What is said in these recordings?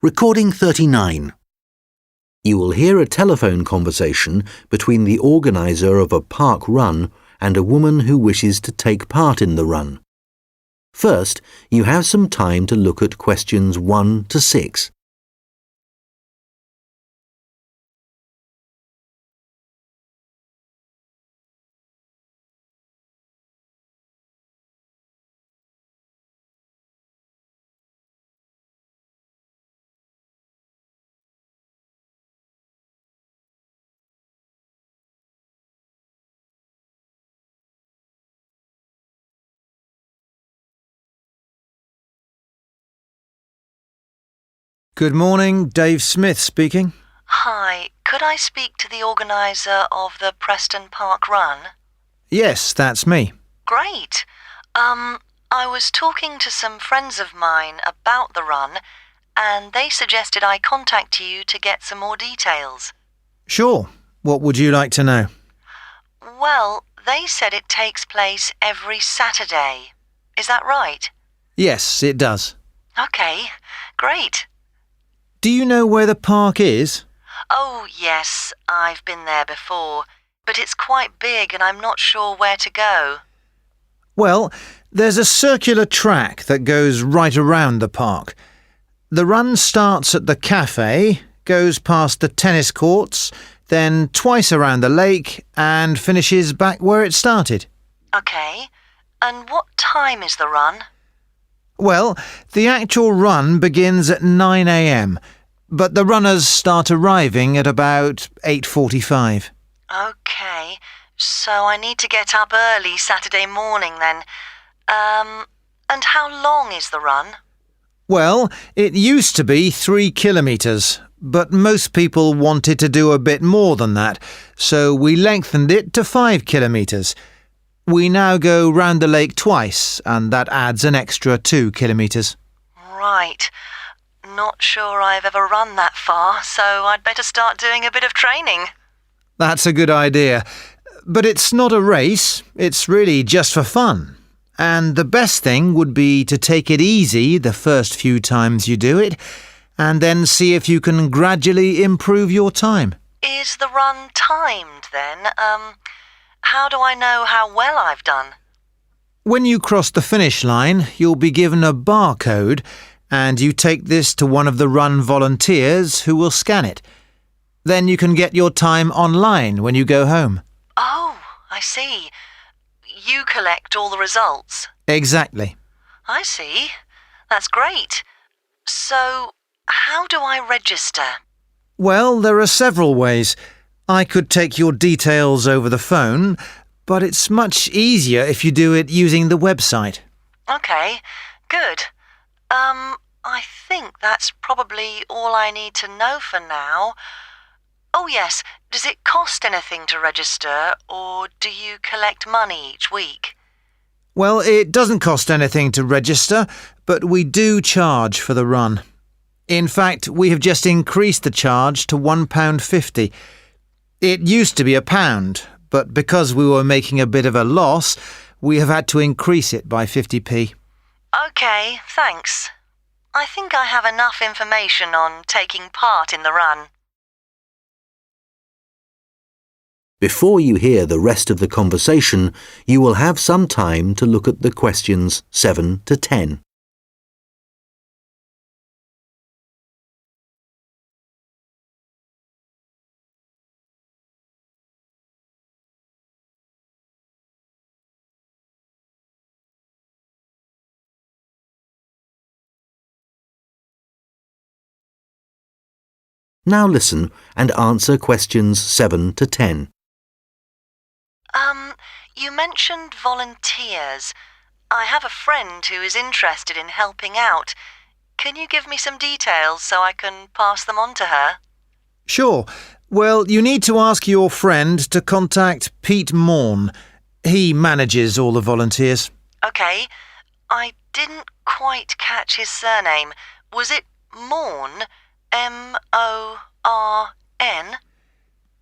Recording 39. You will hear a telephone conversation between the organiser of a park run and a woman who wishes to take part in the run. First, you have some time to look at questions 1 to 6. Good morning, Dave Smith speaking. Hi, could I speak to the organiser of the Preston Park Run? Yes, that's me. Great. I was talking to some friends of mine about the run, and they suggested I contact you to get some more details. Sure. What would you like to know? Well, they said it takes place every Saturday. Is that right? Yes, it does. Okay, great. Do you know where the park is? Oh, yes, I've been there before, but it's quite big and I'm not sure where to go. Well, there's a circular track that goes right around the park. The run starts at the cafe, goes past the tennis courts, then twice around the lake and finishes back where it started. Okay, and what time is the run? Well, the actual run begins at 9 a.m, but the runners start arriving at about 8:45. Okay, so I need to get up early Saturday morning then. And how long is the run? Well, it used to be 3 kilometres, but most people wanted to do a bit more than that, so we lengthened it to 5 kilometres. We now go round the lake twice, and that adds an extra 2 kilometres. Right. Not sure I've ever run that far, so I'd better start doing a bit of training. That's a good idea. But it's not a race, it's really just for fun. And the best thing would be to take it easy the first few times you do it, and then see if you can gradually improve your time. Is the run timed then? How do I know how well I've done? When you cross the finish line, you'll be given a barcode, and you take this to one of the run volunteers who will scan it. Then you can get your time online when you go home. Oh, I see. You collect all the results. Exactly. I see. That's great. So, how do I register? Well, there are several ways. I could take your details over the phone, but it's much easier if you do it using the website. Okay, good. I think that's probably all I need to know for now. Oh yes, does it cost anything to register, or do you collect money each week? Well, it doesn't cost anything to register, but we do charge for the run. In fact, we have just increased the charge to £1.50. It used to be £1, but because we were making a bit of a loss, we have had to increase it by 50p. Okay, thanks. I think I have enough information on taking part in the run. Before you hear the rest of the conversation, you will have some time to look at the questions 7 to 10. Now listen and answer questions 7 to 10. You mentioned volunteers. I have a friend who is interested in helping out. Can you give me some details so I can pass them on to her? Sure. Well, you need to ask your friend to contact Pete Morn. He manages all the volunteers. Okay. I didn't quite catch his surname. Was it Morn? M-O-R-N?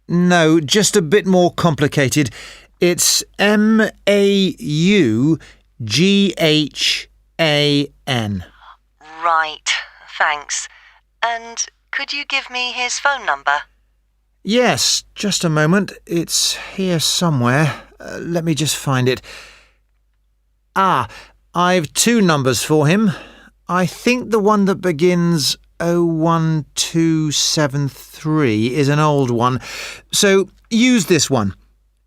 No, just a bit more complicated. It's M-A-U-G-H-A-N. Right, thanks. And could you give me his phone number? Yes, just a moment. It's here somewhere. Let me just find it. I've two numbers for him. I think the one that begins 01273 is an old one, so use this one.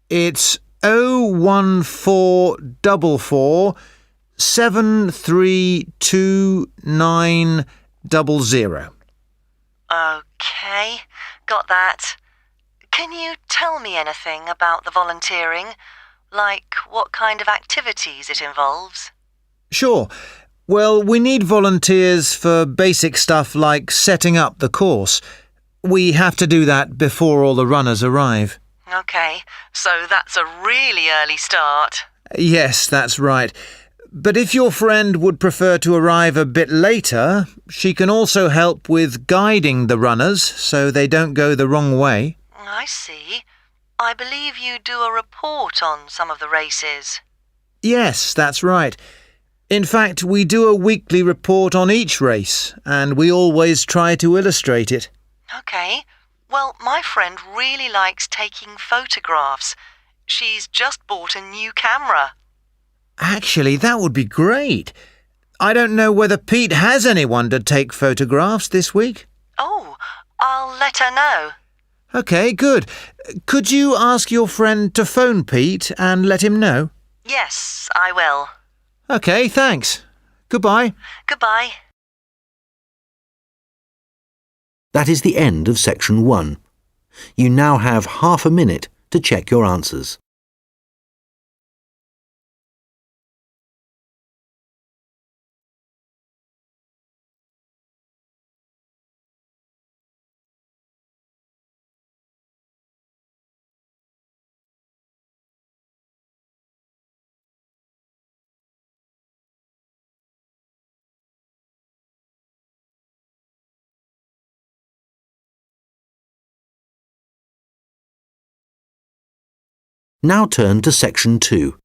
It's 01444 732900. OK, got that. Can you tell me anything about the volunteering? Like what kind of activities it involves? Sure. Well, we need volunteers for basic stuff like setting up the course. We have to do that before all the runners arrive. OK, so that's a really early start. Yes, that's right. But if your friend would prefer to arrive a bit later, she can also help with guiding the runners so they don't go the wrong way. I see. I believe you do a report on some of the races. Yes, that's right. In fact, we do a weekly report on each race, and we always try to illustrate it. OK. Well, my friend really likes taking photographs. She's just bought a new camera. Actually, that would be great. I don't know whether Pete has anyone to take photographs this week. Oh, I'll let her know. OK, good. Could you ask your friend to phone Pete and let him know? Yes, I will. OK, thanks. Goodbye. Goodbye. That is the end of section 1. You now have half a minute to check your answers. Now turn to section 2.